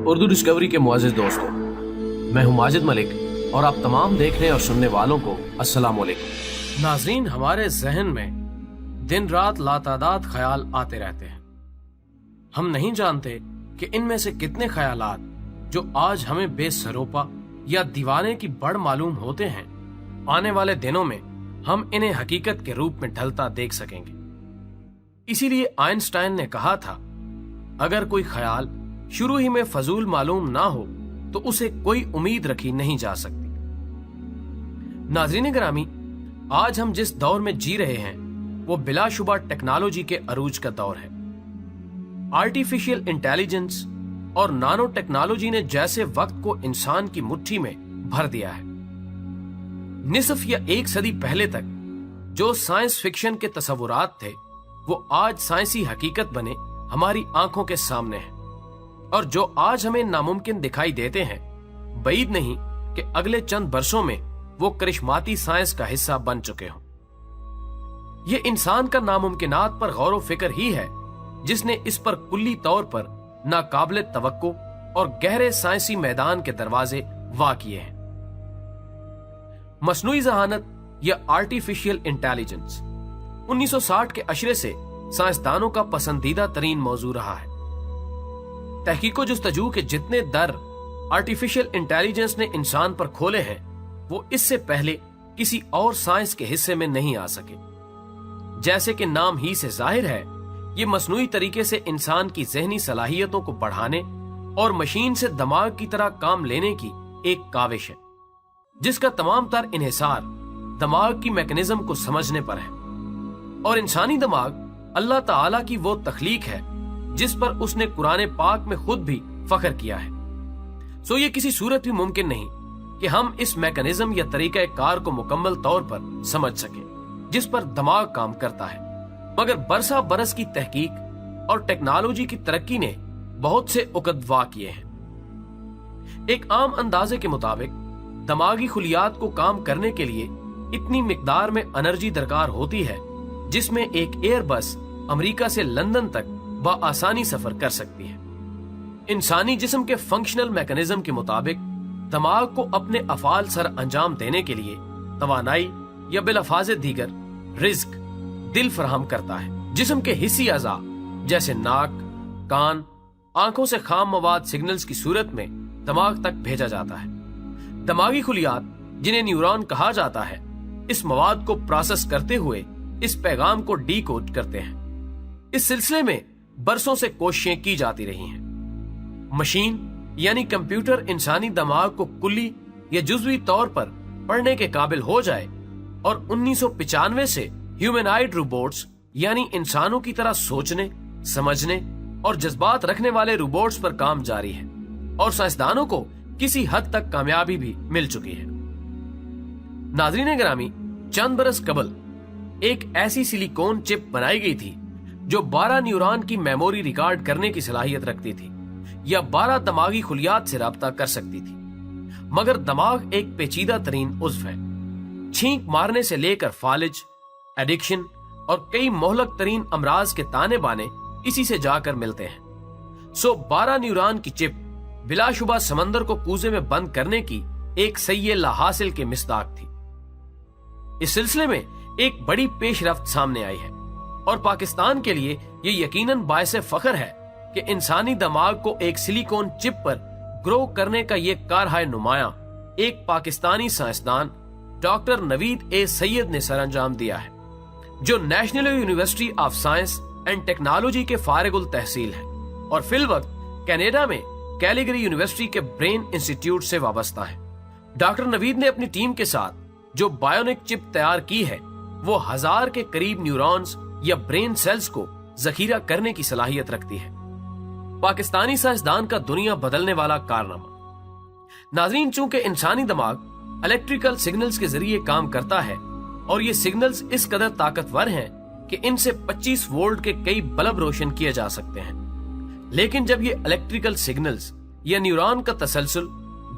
Urdu discovery के मुअज़्ज़िज़ दोस्तों, मैं हूं माजिद मलिक और आप तमाम देखने और सुनने वालों को अस्सलाम वालेकुम। नाज़रीन, हमारे जहन में दिन रात लातादाद ख्याल आते रहते हैं। हम नहीं जानते कि इनमें से कितने ख्यालात जो आज हमें बेसरोपा या दीवाने की बड़ मालूम होते हैं, आने वाले दिनों में हम इन्हें हकीकत के रूप में ढलता देख सकेंगे। इसीलिए आइंस्टाइन ने कहा था, अगर कोई ख्याल शुरू ही में फजूल मालूम ना हो तो उसे कोई उम्मीद रखी नहीं जा सकती। नाज़रीन गिरामी, आज हम जिस दौर में जी रहे हैं वो बिलाशुबा टेक्नोलॉजी के अरूज का दौर है। आर्टिफिशियल इंटेलिजेंस और नानो टेक्नोलॉजी ने जैसे वक्त को इंसान की मुट्ठी में भर दिया है। निसफ या एक सदी पहले तक जो साइंस फिक्शन के तस्वुरात थे वो आज साइंसी हकीकत बने हमारी आंखों के सामने है, और जो आज हमें नामुमकिन दिखाई देते हैं, बईद नहीं कि अगले चंद बरसों में वो करिश्माती साइंस का हिस्सा बन चुके हों। ये इंसान का नामुमकिनात पर गौर व फिक्र ही है जिसने इस पर कुल्ली तौर पर नाकाबिले तवक्को और गहरे साइंसी मैदान के दरवाजे वाह किए हैं। मसनूई ज़हानत या आर्टिफिशियल इंटेलिजेंस 1960 के अशरे से साइंसदानों का पसंदीदा तरीन मौजू रहा है। तहकीको जुस्तजू के जितने दर आर्टिफिशियल इंटेलिजेंस ने इंसान पर खोले हैं वो इससे पहले किसी और साइंस के हिस्से में नहीं आ सके। जैसे कि नाम ही से जाहिर है, ये मसनूई तरीके से इंसान की ज़हनी सलाहियतों को बढ़ाने और मशीन से दिमाग की तरह काम लेने की एक काविश है, जिसका तमाम तर इन्हिसार दिमाग की मैकेनिज्म को समझने पर है। और इंसानी दिमाग अल्लाह ताला की वो तख्लीक है जिस पर उसने कुरान पाक में खुद भी फख्र किया है। सो ये किसी सूरत भी मुमकिन नहीं कि हम इस मैकेनिज्म या तरीका कार को मुकम्मल तौर पर समझ सके जिस पर दिमाग काम करता है। मगर बरसा बरस की तहकीक और टेक्नोलॉजी की तरक्की ने बहुत से उकदवा किए हैं। एक आम अंदाजे के मुताबिक दिमागी खुलियात को काम करने के लिए इतनी मिकदार में एनर्जी दरकार होती है जिसमें एक एयर बस अमेरिका से लंदन तक आसानी सफर कर सकती है। इंसानी जिस्म के फंक्शनल मैकेनिज्म के मुताबिक दिमाग को अपने अफाल सर अंजाम देने के लिए तवानाई या बिलफाज दीगर रिज्क दिल फराहम करता है। जिस्म के हिस्सी अज़ा जैसे नाक, कान, आंखों से खाम मवाद सिग्नल्स की सूरत में दिमाग तक भेजा जाता है। दिमागी खुलियात जिन्हें न्यूरॉन कहा जाता है, इस मवाद को प्रोसेस करते हुए इस पैगाम को डीकोड करते हैं। इस सिलसिले में बरसों से कोशिशें की जाती रही हैं। मशीन यानी कंप्यूटर इंसानी दिमाग को कुल्ली या जुज़वी तौर पर पढ़ने के काबिल हो जाए और 1995 से ह्यूमनॉइड रोबोट्स यानी इंसानों की तरह सोचने, समझने और जज्बात रखने वाले रोबोट्स पर काम जारी है, और साइंसदानों को किसी हद तक कामयाबी भी मिल चुकी है। नाज़रीन गिरामी, चंद बरस कबल एक ऐसी सिलिकॉन चिप बनाई गई थी जो 12 न्यूरॉन की मेमोरी रिकॉर्ड करने की सलाहियत रखती थी या 12 दिमागी खुलियात से राब्ता कर सकती थी। मगर दिमाग एक पेचीदा तरीन उज़्व है। छींक मारने से लेकर फालिज, एडिक्शन और कई मोहलक तरीन अमराज के ताने बाने इसी से जाकर मिलते हैं। सो 12 न्यूरॉन की चिप बिलाशुबा समंदर को कूजे में बंद करने की एक सय्ये लाहासिल के मिस्दाक थी। इस सिलसिले में एक बड़ी पेशरफ्त सामने आई है और पाकिस्तान के लिए ये यकीनन बायसे फख्र है कि इंसानी दिमाग को एक सिलिकॉन चिप पर ग्रो करने का ये कारहाय नुमाया एक पाकिस्तानी साइंसदान डॉक्टर नवीद ए सैयद ने सरअंजाम दिया है, जो national university of science and technology के फारिगुल तहसील है और फिलवक्त कनाडा में कैलिगरी यूनिवर्सिटी के ब्रेन इंस्टीट्यूट से वाबस्ता है। डॉक्टर नवीद ने अपनी टीम के साथ जो बायोनिक चिप तैयार की है वो 1000 के करीब न्यूरॉन्स या ब्रेन सेल्स को जखीरा करने की सलाहियत रखती है। पाकिस्तानी साइंसदान का दुनिया बदलने वाला कारनामा। नाज़रीन, चूंकि इंसानी दिमाग इलेक्ट्रिकल सिग्नल्स के जरिए काम करता है और ये सिग्नल्स इस कदर ताकतवर हैं कि इनसे 25 वोल्ट के कई बल्ब रोशन किए जा सकते हैं। लेकिन जब ये इलेक्ट्रिकल सिग्नल्स या न्यूरॉन का तसलसल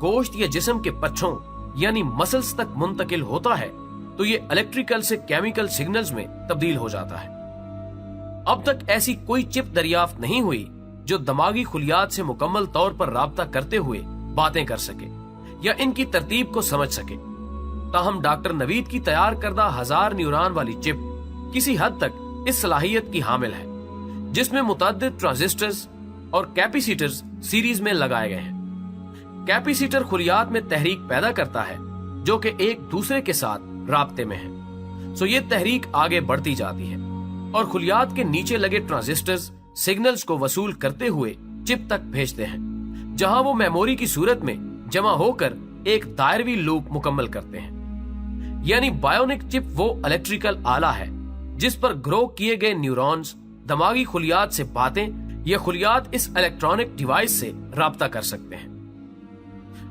गोश्त या जिस्म के पट्ठों यानी मसल्स तक मुंतकिल होता है तो ये इलेक्ट्रिकल से केमिकल सिग्नल्स में तब्दील हो जाता है। अब तक ऐसी कोई चिप दरियाफ्त नहीं हुई जो दमागी खुलियात से मुकम्मल तौर पर राब्ता करते हुए बातें कर सके या इनकी तरतीब को समझ सके। ताहम डॉक्टर नवीद की तैयार करदा 1000 न्यूरॉन वाली चिप किसी हद तक इस सलाहियत की हामिल है, जिसमें मुतअद्दिद ट्रांजिस्टर्स और कैपेसिटर्स सीरीज में लगाए गए हैं। कैपेसिटर खुलियात में तहरीक पैदा करता है जो कि एक दूसरे के साथ राब्ते में है, सो ये तहरीक आगे बढ़ती जाती है और खुलियात के नीचे लगे ट्रांजिस्टर्स सिग्नल्स को वसूल करते हुए चिप तक भेजते हैं, जहां वो मेमोरी की सूरत में जमा होकर एक दायरवी लूप मुकम्मल करते हैं। यानी बायोनिक चिप वो इलेक्ट्रिकल आला है जिस पर ग्रो किए गए न्यूरॉन्स दमागी खुलियात से बातें या खुलियात इस इलेक्ट्रॉनिक डिवाइस से राब्ता कर सकते हैं।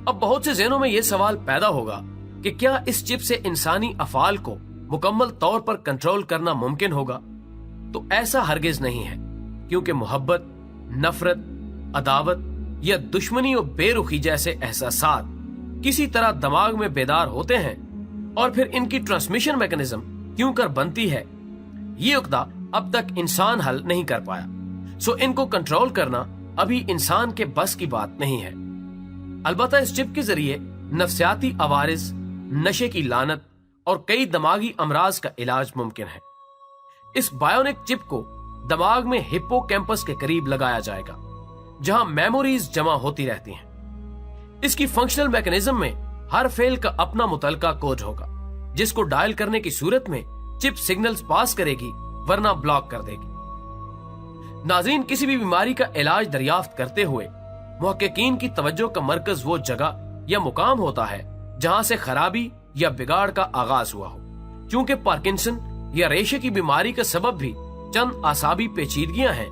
अब बहुत से ज़हनों में यह सवाल पैदा होगा कि क्या इस चिप से इंसानी अफाल को मुकम्मल तौर पर कंट्रोल करना मुमकिन होगा? तो ऐसा हरगिज नहीं है, क्योंकि मोहब्बत, नफरत, अदावत या दुश्मनी और बेरुखी जैसे एहसासात किसी तरह दिमाग में बेदार होते हैं और फिर इनकी ट्रांसमिशन मैकेनिज्म क्यों कर बनती है, ये उक्दा अब तक इंसान हल नहीं कर पाया। सो इनको कंट्रोल करना अभी इंसान के बस की बात नहीं है। अलबत्ता इस चिप के जरिए नफ्सियाती अवारिज, नशे की लानत और कई दिमागी अमराज का इलाज मुमकिन है। इस बायोनिक चिप को दिमाग में हिप्पोकैम्पस के करीब लगाया जाएगा, जहां मेमोरीज जमा होती रहती हैं। इसकी फंक्शनल मैकेनिज्म में हर फेल का अपना मुतलका कोड होगा, जिसको डायल करने की सूरत में चिप सिग्नल्स पास करेगी वरना ब्लॉक कर देगी। नाज़रीन, किसी भी बीमारी का इलाज दरियाफ्त करते हुए मुहक्किकीन की तवज्जो का मरकज वो जगह या मुकाम होता है जहां से खराबी या बिगाड़ का आगाज हुआ हो। क्योंकि पार्किंसन या रेशे की बीमारी का सबब भी चंद आसाबी पेचीदगियां हैं,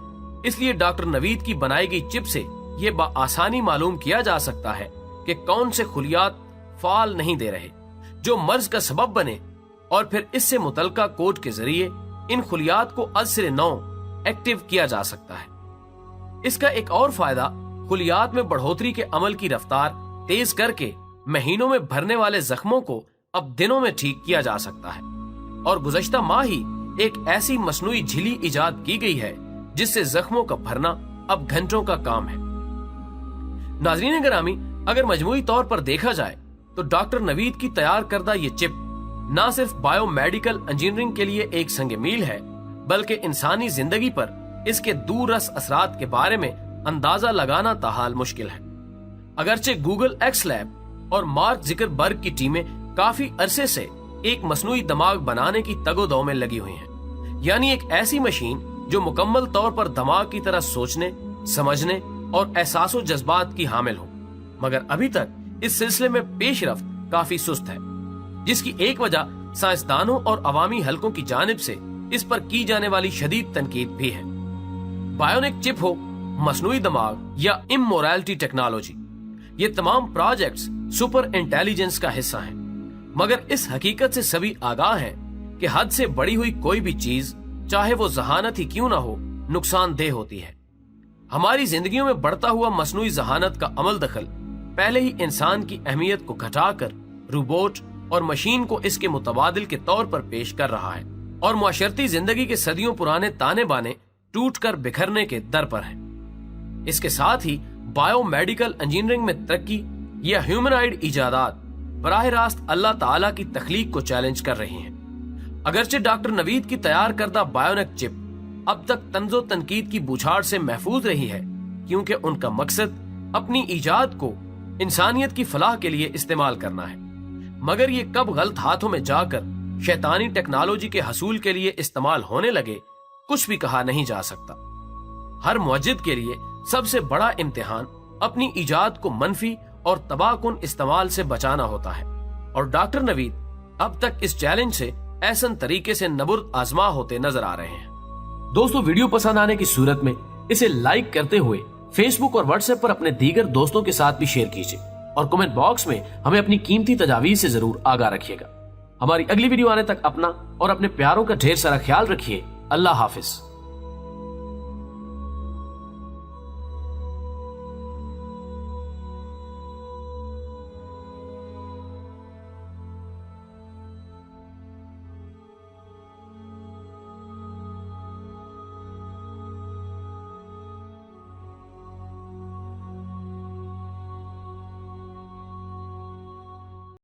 इसलिए डॉक्टर नवीद की बनाई गई चिप से ये बआसानी मालूम किया जा सकता है कि कौन से खुलियात फाल नहीं दे रहे जो मर्ज का सबब बने, और फिर इससे मुतलका कोड के जरिए इन खुलियात को अज़ नौ एक्टिव किया जा सकता है। इसका एक और फायदा खुलियात में बढ़ोतरी के अमल की रफ्तार तेज करके महीनों में भरने वाले जख्मों को अब दिनों में ठीक किया जा सकता है। और गुज़श्ता माह ही एक ऐसी मसनूई झिली इजाद की गई है जिससे जख्मों का भरना अब घंटों का काम है। नाज़रीन गिरामी, अगर मजमूई तौर पर देखा जाए तो डॉक्टर नवीद की तैयार करदा ये चिप न सिर्फ बायोमेडिकल इंजीनियरिंग के लिए एक संग मील है, बल्कि इंसानी जिंदगी पर इसके दूररस असरात के बारे में अंदाजा लगाना ताहाल मुश्किल है। अगरचे गूगल एक्स लैब और मार्क ज़ुकरबर्ग की टीमें काफी अरसे से एक मसनूई दिमाग बनाने की तगोदौ में लगी हुई हैं, यानी एक ऐसी मशीन जो मुकम्मल तौर पर दिमाग की तरह सोचने, समझने और एहसासो जज्बात की हामिल हो। मगर अभी तक इस सिलसिले में पेशरफ्त काफी सुस्त है, जिसकी एक वजह साइंसदानों और अवामी हलकों की जानिब से इस पर की जाने वाली शदीद तनकीद भी है। बायोनिक चिप हो, मसनूई दिमाग या इमोरलिटी टेक्नोलॉजी, ये तमाम प्रोजेक्ट्स सुपर इंटेलिजेंस का हिस्सा हैं, मगर इस हकीकत से सभी आगाह हैं कि हद से बढ़ी हुई कोई भी चीज, चाहे वो जहानत ही क्यों ना हो, नुकसानदेह होती है। हमारी जिंदगियों में बढ़ता हुआ मसनूई जहानत का अमल दखल पहले ही इंसान की अहमियत को घटाकर रोबोट और मशीन को इसके मुतबादिल के तौर पर पेश कर रहा है, और मुआशरती जिंदगी के सदियों पुराने ताने बाने टूट कर बिखरने के दर पर हैं। इसके साथ ही बायोमेडिकल इंजीनियरिंग में तरक्की या ह्यूमनॉइड इजादात बराह रास्त अल्लाह ताला की तख्लीक को चैलेंज कर रही हैं। अगरचे डॉक्टर नवीद की तैयार करदा बायोनिक चिप अब तक तंजो तनकीद की बौछार से महफूज रही है, क्योंकि उनका मकसद अपनी इजाद को इंसानियत की फलाह के लिए इस्तेमाल करना है। मगर ये कब गलत हाथों में जाकर शैतानी टेक्नोलॉजी के हसूल के लिए इस्तेमाल होने लगे, कुछ भी कहा नहीं जा सकता। हर मुअज्जिद के लिए सबसे बड़ा इम्तिहान अपनी इजाद को मनफी और तबाहकुन इस्तेमाल से बचाना होता है, और डॉक्टर नवीद अब तक इस चैलेंज से ऐसन तरीके से नबुर्द आजमा होते नजर आ रहे हैं। दोस्तों, वीडियो पसंद आने की सूरत में इसे लाइक करते हुए फेसबुक और व्हाट्सएप पर अपने दीगर दोस्तों के साथ भी शेयर कीजिए, और कमेंट बॉक्स में हमें अपनी कीमती तजावीज से जरूर आगाह रखिएगा। हमारी अगली वीडियो आने तक अपना और अपने प्यारों का ढेर सारा ख्याल रखिए। अल्लाह हाफिज।